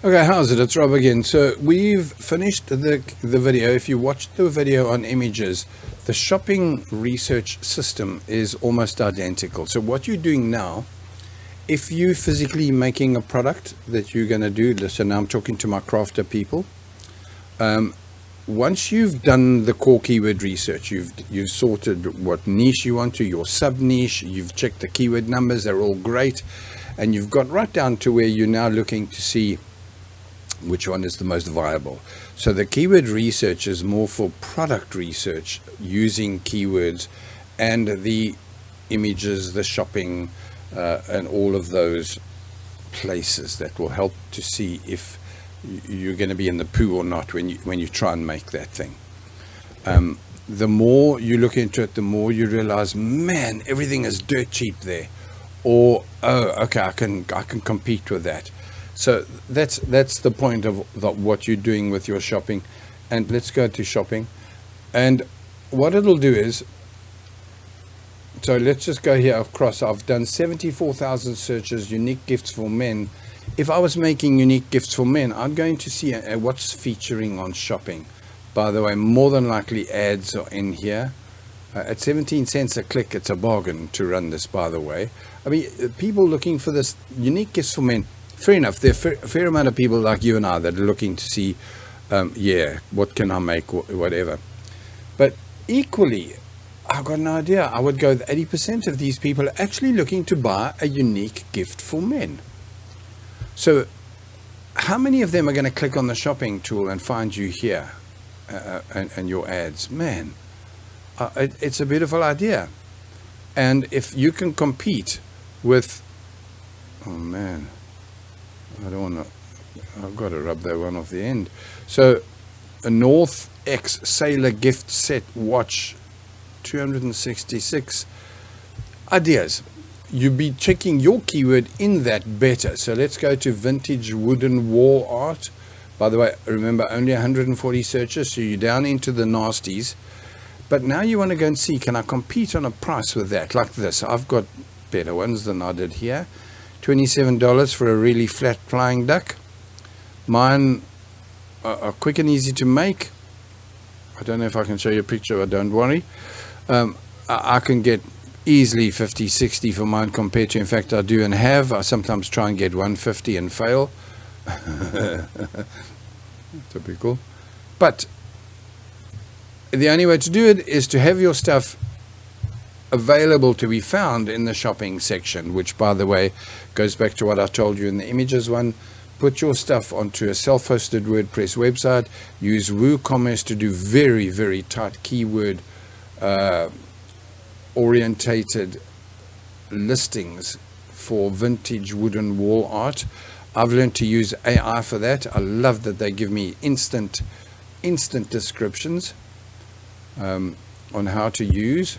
Okay, how's it? It's Rob again. So we've finished the video. If you watched the video on images, the shopping research system is almost identical. So what you're doing now, if you're physically making a product that you're going to do, listen, now I'm talking to my crafter people. Once you've done the core keyword research, you've sorted what niche you want to, your sub niche, you've checked the keyword numbers, they're all great, and you've got right down to where you're now looking to see which one is the most viable. So the keyword research is more for product research using keywords and the images, the shopping, and all of those places that will help to see if you're going to be in the poo or not when you try and make that thing. The more you look into it, the more you realize, man, everything is dirt cheap there, or oh, okay, I can compete with that. So that's the point of what you're doing with your shopping. And let's go to shopping, and what it'll do is, so let's just go here across. I've done 74,000 searches, unique gifts for men. If I was making unique gifts for men, I'm going to see what's featuring on shopping. By the way, more than likely ads are in here. At 17 cents a click, it's a bargain to run this, by the way. I mean, people looking for this unique gifts for men, fair enough. There are a fair amount of people like you and I that are looking to see, yeah, what can I make, whatever. But equally, I've got an idea. I would go that 80% of these people are actually looking to buy a unique gift for men. So how many of them are going to click on the shopping tool and find you here and your ads? Man, it's a beautiful idea. And if you can compete with, oh man, I don't want to, I've got to rub that one off the end. So a North X Sailor gift set watch, 266 ideas. You'd be checking your keyword in that better. So let's go to vintage wooden wall art. By the way, remember, only 140 searches, so you're down into the nasties. But now you want to go and see, can I compete on a price with that? Like this, I've got better ones than I did here. $27 for a really flat flying duck. Mine are quick and easy to make. I don't know if I can show you a picture, but don't worry. I can get easily 50, 60 for mine compared to, in fact, I do and have. I sometimes try and get 150 and fail. Typical. But the only way to do it is to have your stuff available to be found in the shopping section, which, by the way, goes back to what I told you in the images one. Put your stuff onto a self-hosted WordPress website. Use WooCommerce to do very, very tight keyword orientated listings for vintage wooden wall art. I've learned to use AI for that. I love that they give me instant descriptions on how to use,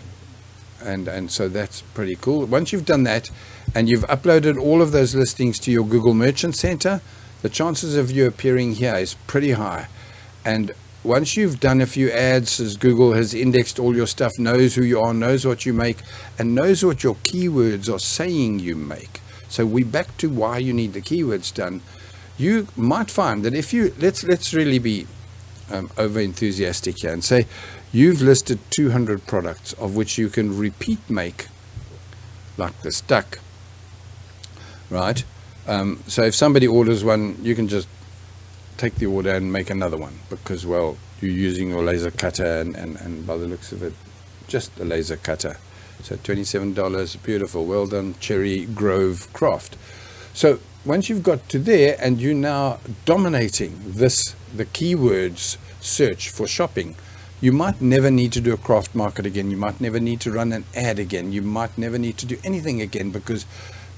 and so that's pretty cool. Once you've done that and you've uploaded all of those listings to your Google Merchant Center, the chances of you appearing here is pretty high. And once you've done a few ads, as Google has indexed all your stuff, knows who you are, knows what you make, and knows what your keywords are saying you make. So we're back to why you need the keywords done. You might find that if you, let's really be over enthusiastic here and say you've listed 200 products of which you can repeat make, like this duck, right? So if somebody orders one, you can just take the order and make another one, because, well, you're using your laser cutter and by the looks of it, just a laser cutter. So $27, beautiful, well done, Cherry Grove Craft. So once you've got to there and you're now dominating this, the keywords search for shopping, you might never need to do a craft market again. You might never need to run an ad again. You might never need to do anything again, because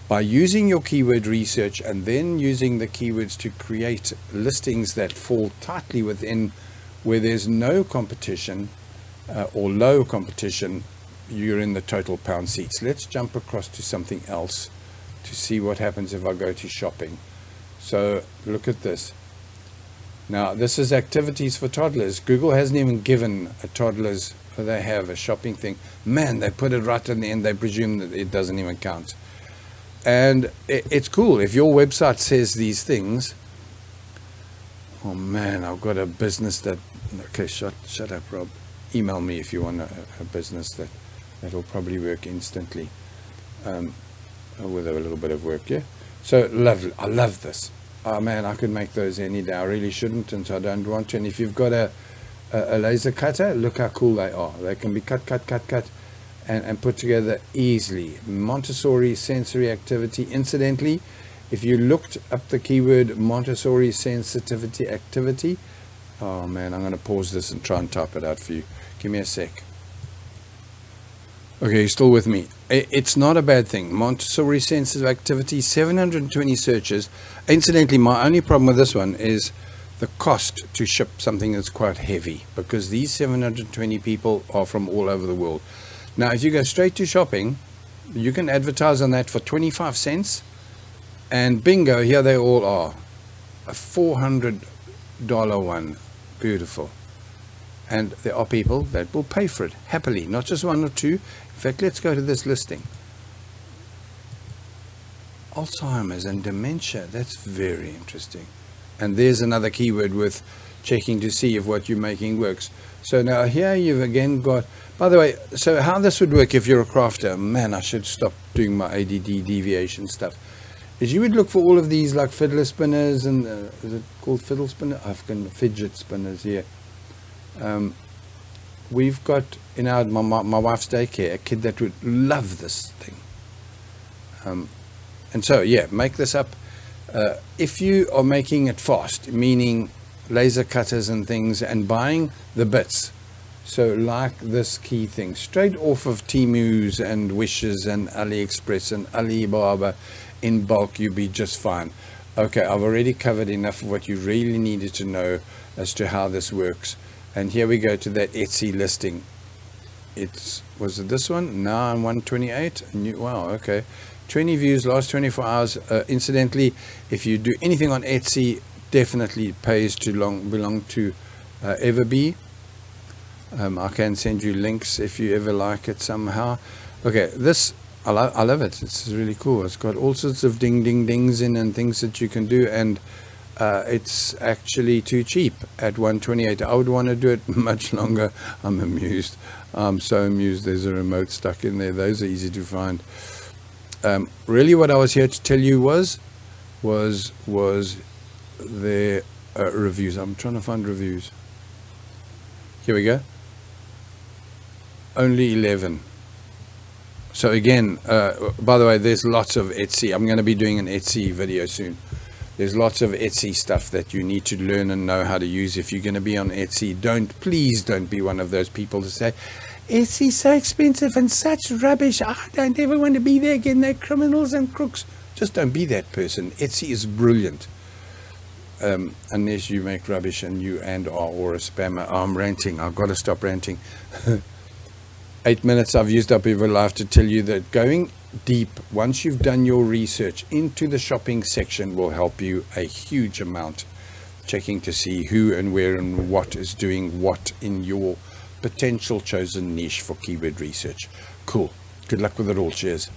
by using your keyword research and then using the keywords to create listings that fall tightly within where there's no competition or low competition, you're in the total pound seats. Let's jump across to something else to see what happens if I go to shopping. So look at this. Now this is activities for toddlers. Google hasn't even given a toddlers, they have a shopping thing. Man, they put it right in the end. They presume that it doesn't even count. And it's cool. If your website says these things, Oh man, I've got a business that, okay, shut up, Rob. Email me if you want a business that'll probably work instantly, with a little bit of work, yeah. So lovely, I love this. Oh man, I could make those any day. I really shouldn't, and so I don't want to. And if you've got a laser cutter, look how cool they are. They can be cut, and put together easily. Montessori sensory activity. Incidentally, if you looked up the keyword Montessori sensitivity activity, oh man, I'm going to pause this and try and type it out for you. Give me a sec. Okay, you're still with me. It's not a bad thing. Montessori sensitive activity, 720 searches. Incidentally, my only problem with this one is the cost to ship something that's quite heavy, because these 720 people are from all over the world. Now, if you go straight to shopping, you can advertise on that for 25 cents, and bingo, here they all are. A $400 one. Beautiful. And there are people that will pay for it happily, not just one or two. In fact, let's go to this listing. Alzheimer's and dementia. That's very interesting. And there's another keyword worth checking to see if what you're making works. So now here you've again got, by the way, so how this would work if you're a crafter, man, I should stop doing my ADD deviation stuff, is you would look for all of these like fiddler spinners and, is it called fiddle spinner? African fidget spinners, yeah. We've got in our my wife's daycare a kid that would love this thing, and so yeah, make this up. If you are making it fast, meaning laser cutters and things, and buying the bits, so like this key thing straight off of Temu's and Wishes and AliExpress and Alibaba in bulk, you'll be just fine. Okay, I've already covered enough of what you really needed to know as to how this works. And here we go to that Etsy listing. Was it this one? Now I'm 128. Wow, okay. 20 views last 24 hours. Incidentally, if you do anything on Etsy, definitely pays to belong to Everbee. I can send you links if you ever like it somehow. Okay, this I love it. It's really cool. It's got all sorts of dings in and things that you can do, and it's actually too cheap at 128. I would want to do it much longer. I'm amused. I'm so amused there's a remote stuck in there. Those are easy to find. Really what I was here to tell you was their reviews. I'm trying to find reviews. Here we go. Only 11. So again, by the way, there's lots of Etsy. I'm going to be doing an Etsy video soon. There's lots of Etsy stuff that you need to learn and know how to use if you're going to be on Etsy. Please don't be one of those people to say, Etsy's so expensive and such rubbish. I don't ever want to be there again. They're criminals and crooks. Just don't be that person. Etsy is brilliant. Unless you make rubbish and you or a spammer. I'm ranting. I've got to stop ranting. 8 minutes I've used up every life to tell you that going deep, once you've done your research into the shopping section, will help you a huge amount. Checking to see who and where and what is doing what in your potential chosen niche for keyword research. Cool. Good luck with it all. Cheers.